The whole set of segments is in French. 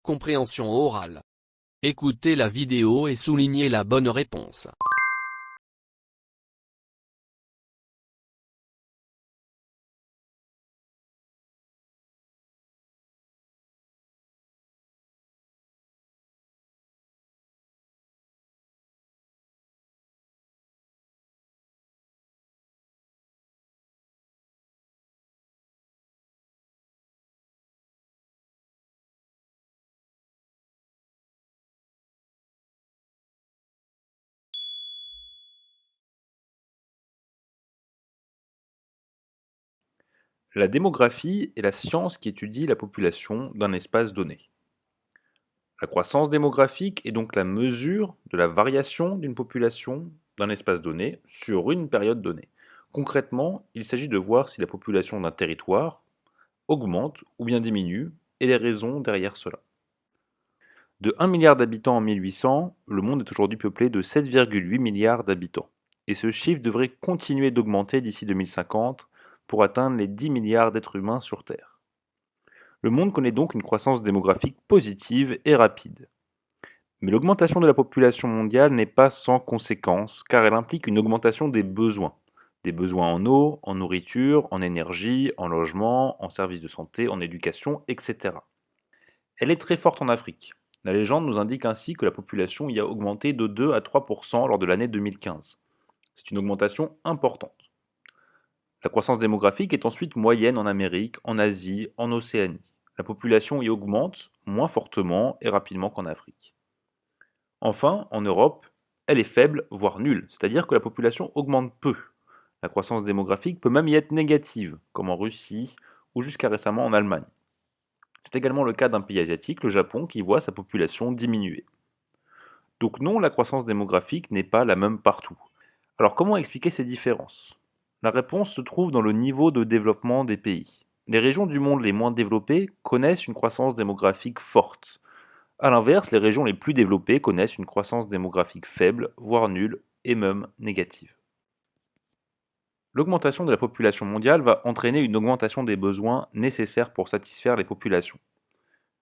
Compréhension orale. Écoutez la vidéo et soulignez la bonne réponse. La démographie est la science qui étudie la population d'un espace donné. La croissance démographique est donc la mesure de la variation d'une population d'un espace donné sur une période donnée. Concrètement, il s'agit de voir si la population d'un territoire augmente ou bien diminue et les raisons derrière cela. De 1 milliard d'habitants en 1800, le monde est aujourd'hui peuplé de 7,8 milliards d'habitants. Et ce chiffre devrait continuer d'augmenter d'ici 2050 pour atteindre les 10 milliards d'êtres humains sur Terre. Le monde connaît donc une croissance démographique positive et rapide. Mais l'augmentation de la population mondiale n'est pas sans conséquences, car elle implique une augmentation des besoins. Des besoins en eau, en nourriture, en énergie, en logement, en services de santé, en éducation, etc. Elle est très forte en Afrique. La légende nous indique ainsi que la population y a augmenté de 2 à 3% lors de l'année 2015. C'est une augmentation importante. La croissance démographique est ensuite moyenne en Amérique, en Asie, en Océanie. La population y augmente moins fortement et rapidement qu'en Afrique. Enfin, en Europe, elle est faible, voire nulle, c'est-à-dire que la population augmente peu. La croissance démographique peut même y être négative, comme en Russie ou jusqu'à récemment en Allemagne. C'est également le cas d'un pays asiatique, le Japon, qui voit sa population diminuer. Donc non, la croissance démographique n'est pas la même partout. Alors comment expliquer ces différences? La réponse se trouve dans le niveau de développement des pays. Les régions du monde les moins développées connaissent une croissance démographique forte. A l'inverse, les régions les plus développées connaissent une croissance démographique faible, voire nulle, et même négative. L'augmentation de la population mondiale va entraîner une augmentation des besoins nécessaires pour satisfaire les populations.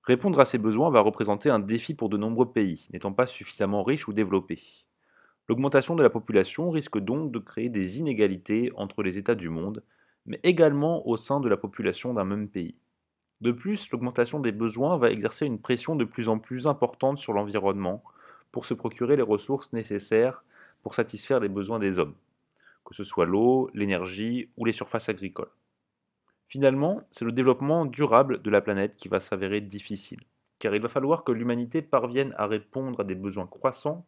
Répondre à ces besoins va représenter un défi pour de nombreux pays, n'étant pas suffisamment riches ou développés. L'augmentation de la population risque donc de créer des inégalités entre les États du monde, mais également au sein de la population d'un même pays. De plus, l'augmentation des besoins va exercer une pression de plus en plus importante sur l'environnement pour se procurer les ressources nécessaires pour satisfaire les besoins des hommes, que ce soit l'eau, l'énergie ou les surfaces agricoles. Finalement, c'est le développement durable de la planète qui va s'avérer difficile, car il va falloir que l'humanité parvienne à répondre à des besoins croissants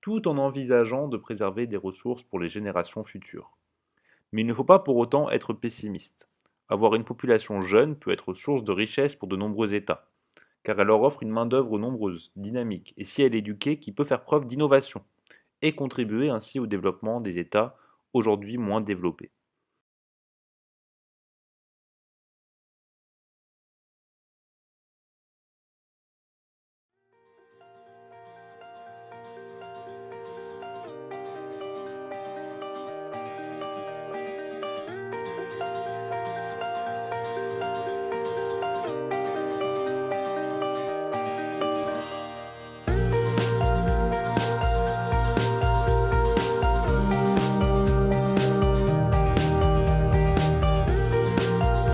tout en envisageant de préserver des ressources pour les générations futures. Mais il ne faut pas pour autant être pessimiste. Avoir une population jeune peut être source de richesse pour de nombreux États, car elle leur offre une main-d'œuvre nombreuse, dynamique, et si elle est éduquée, qui peut faire preuve d'innovation, et contribuer ainsi au développement des États aujourd'hui moins développés.